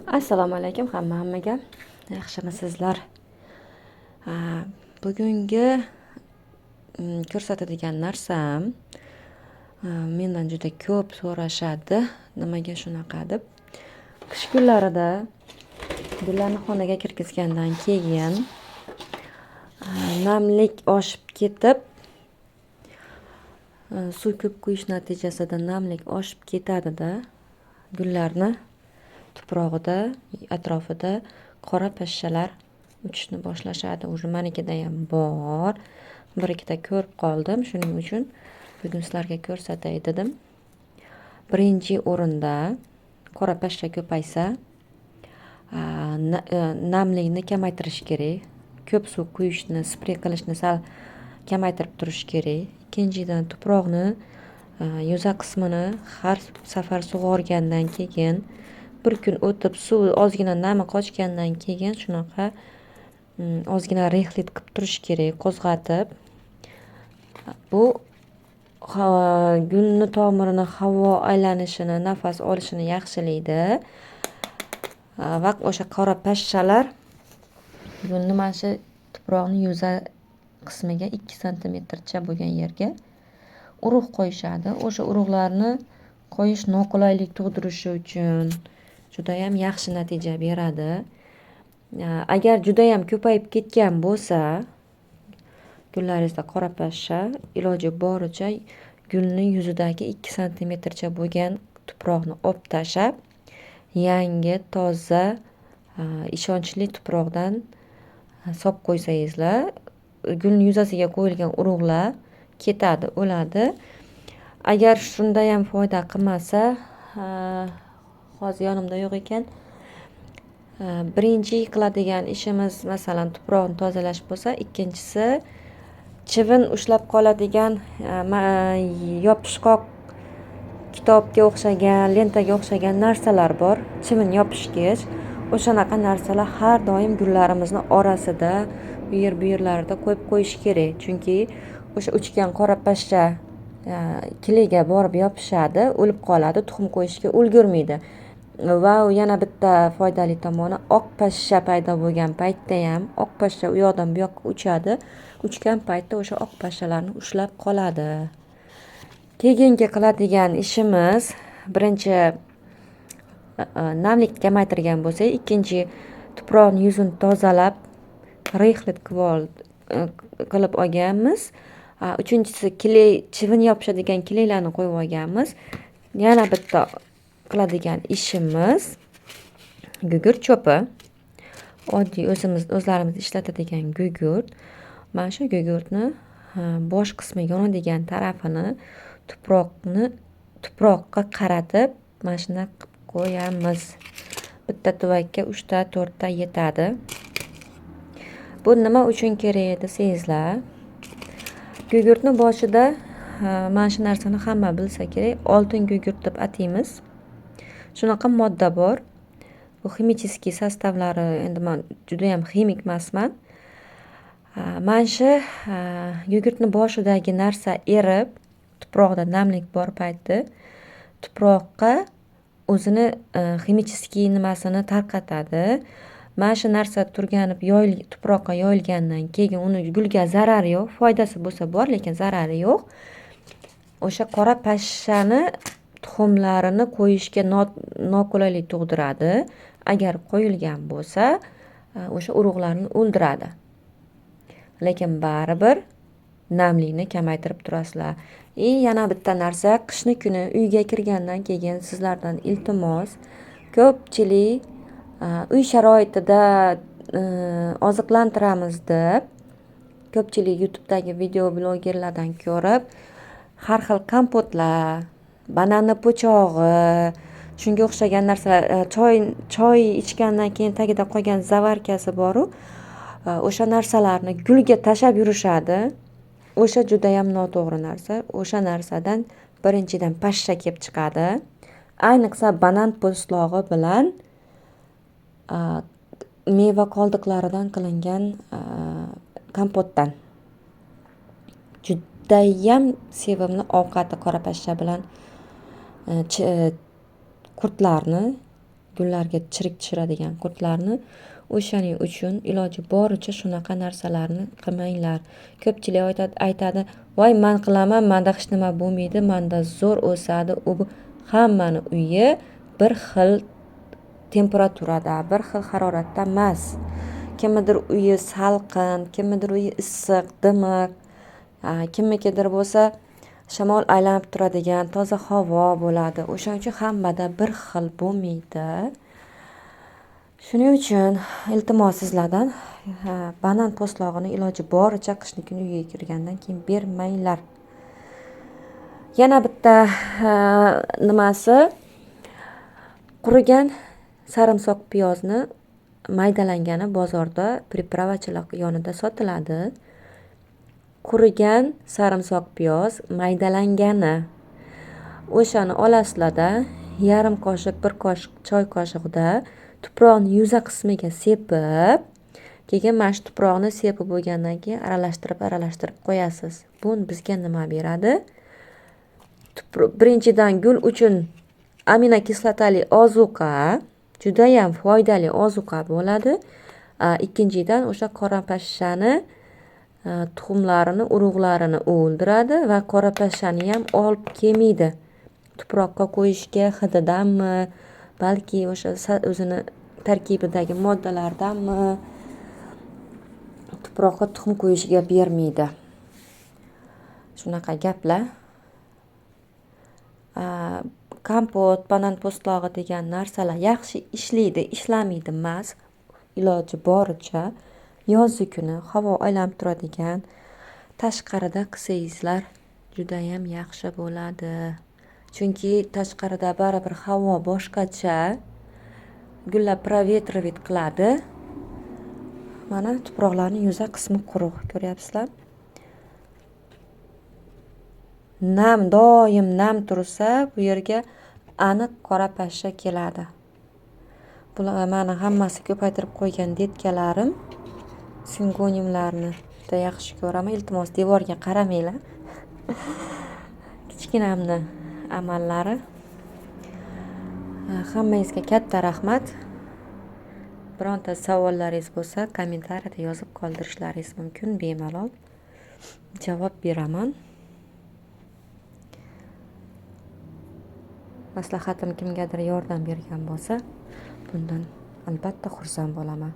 Assalomu alaykum hammaga. Yaxshimisizlar? Ha, bugungi ko'rsatadigan narsam mendan juda ko'p so'rashadi. Nimaga shunaqa deb. Qish kunlarida gullarni xonaga kirgizgandan keyin namlik oshib ketib, suv ko'p quyish natijasida namlik oshib ketadi-da, gullarni tuprog'ida, atrofida qora pashshalar uchishni boshlashadi. Уже manikida ham bor. Bir ikkita ko'rib qoldim. Shuning uchun bugun sizlarga ko'rsatay dedim. Birinchi o'rinda qora pashsha ko'paysa, namlikni kamaytirish kerak. Ko'p suv quyishni, sprey qilishni sal kamaytirib turish kerak. Ikkinchidan, tuproqni yuza qismini har safar sug'organdan keyin bir kun o'tib suv ozgina nami qochgandan keyin shunaqa ozgina rexlit qilib turish kerak, qo'zg'atib. Bu gulni tomirini havo aylanishini, nafas olishini yaxshilaydi. Va o'sha qora pashshalar gulni mana shu tuproqni yuza qismiga 2 santimetrcha bo'lgan yerga urug' qo'yishadi. O'sha urug'larni qo'yish noqulaylik tug'dirishi uchun judayam yaxshi natija beradi. Agar judayam ko'payib ketgan bo'lsa, gullaringizda qora pashsha, iloji boricha gulning yuzidagi 2 santimetrcha bo'lgan tuproqni olib tashlab, yangi, toza, ishonchli tuproqdan solib qo'ysangizlar, gulning yuzasiga qo'yilgan urug'lar ketadi, o'ladi. Agar shunda ham foyda qilmasa, hozir yonimda yo'q ekan. Birinchi qiladigan ishimiz masalan tuproqni tozalash bo'lsa, ikkinchisi chivin ushlab qoladigan yopishqoq kitobga o'xshagan, lentaga o'xshagan narsalar bor. Chivin yopishgich. O'shanaqa narsalar har doim gullarimizni orasida, bu yerlarida qo'yib qo'yish kerak. Chunki o'sha uchgan qora pashsha kiliga borib yopishadi, o'lib qoladi, tuxum qo'yishga ulgurmaydi. Va yana bitta foydali tomoni, oq pashsha paydo bo'lgan paytda ham oq pashsha u yoqdan bu yoqqa uchadi. Uchgan paytda o'sha oq pashshalarni ushlab qoladi. Keyingi qiladigan ishimiz, birinchi namlik kamaytirgan bo'lsak, ikkinchi tuproqning yuzini tozalab, rexlit qilib olganmiz. Uchinchisi chivin yopishadigan kilaylarni qo'yib olganmiz. Yana bitta qiladigan ishimiz gugurt cho'pi. Oddiy o'zlarimiz ishlatadigan gugurt. Mana shu gugurtni bosh qismi yonadigan tarafini tuproqqa qaratib, mana shunday qilib qo'yamiz. Bitta tuvakka 3 ta 4 ta yetadi. Bu nima uchun kerak desangizlar, gugurtni boshida mana shu narsani hamma bilsa kerak, oltin gugurt deb ataymiz. Shunaqa modda bor. Bu ximicheskiy sostavlari, endi men juda ham ximik emasman. Mana shu gugurtni boshidagi narsa erib, tuproqda namlik bor payti tuproqqa o'zini ximicheskiy nimasini tarqatadi. Mana shu narsa tuproqqa yoyilgandan keyin uni gulga zarari yo'q, foydasi bo'lsa bor, lekin zarari yo'q. O'sha qora pashshani tuxumlarini qo'yishga noqulaylik tug'diradi. Agar qo'yilgan bo'lsa, o'sha urug'larni o'ldiradi. Lekin baribir namlikni kamaytirib turasizlar. Yana bitta narsa, qishni kuni uyga kirgandan keyin sizlardan iltimos, ko'pchilik uy sharoitida oziqlantiramiz deb, ko'pchilik YouTube'dagi video blogerlardan ko'rib, har xil kompotlar, banana po'chog'i, shunga o'xshagan narsalar, choy ichgandan keyin tagida qolgan zavarkasi bor-u, o'sha narsalarni gulga tashab yurishadi. O'sha juda ham noto'g'ri narsa. O'sha narsadan birinchidan pashsha kelib chiqadi. Ayniqsa banan po'stlog'i bilan meva qoldiqlaridan qilingan kompotdan. Judayam sevimli ovqati qora pashsha bilan qurtlarni gullarga chirik tushiradigan qurtlarni. O'shaning uchun iloji boricha shunaqa narsalarni qilmanglar. Ko'pchilik aytadi, voy man qilaman, manda hech nima bo'lmaydi, manda zo'r o'sadi. U hammani uyi bir xil temperaturada, bir xil haroratda emas. Kimnidir uyi salqin, kimnidir uyi issiq, dimiq, kimnikidir bo'lsa shamol aylanib turadigan toza havo bo'ladi. O'shaning uchun hammada bir xil bo'lmaydi. Shuning uchun iltimos sizlardan banan po'stlog'ini iloji boricha qishni kuni uyga kirgandan keyin bermanglar. Yana bitta nimasi, qurigan sarimsoq piyozni maydalangani bozorda pripravachilar yonida sotiladi. Qurigan sarimsoq piyoz maydalangani. O'shani olasizlarda, yarim qoshiq, bir qoshiq choy qoshig'ida tuproqni yuza qismiga sepib, keyin mana shu tuproqni sepib bo'lgandan keyin aralashtirib qo'yasiz. Bu bizga nima beradi? Birinchidan gul uchun aminokislotali ozuqa, juda ham foydali ozuqa bo'ladi. Ikkinchidan o'sha qora pashshani tuxumlarini, urug'larini o'ldiradi va qora pashshani ham olib kelmaydi. Tuproqqa qo'yishga hididanmi, balki o'sha o'zini tarkibidagi moddalardanmi tuproqqa tuxum qo'yishiga bermaydi. Shunaqa gaplar. Kompot, banan po'stlog'i degan narsalar yaxshi ishlaydi, ishlamaydi emas. Iloji boricha yozgi kuni havo aylanib turadigan tashqarida qilsangizlar juda ham yaxshi bo'ladi. Chunki tashqarida baribir havo boshqacha, gullar provetrovit qiladi. Mana tuproqlarning yuza qismi quruq, ko'ryapsizlar? Doim nam tursa, bu yerga aniq qora pashsha keladi. Bular meni hammasi ko'paytirib qo'ygan detkalarim, singonimlarni juda yaxshi ko'raman. Iltimos devorga qaramanglar. Kichkinamni amallari. Hammangizga katta rahmat. Bironta savollaringiz bo'lsa, kommentariyada yozib qoldirishlaringiz mumkin, bemalol javob beraman. Maslahatim kimgadir yordam bergan bo'lsa, bundan albatta xursand bo'laman.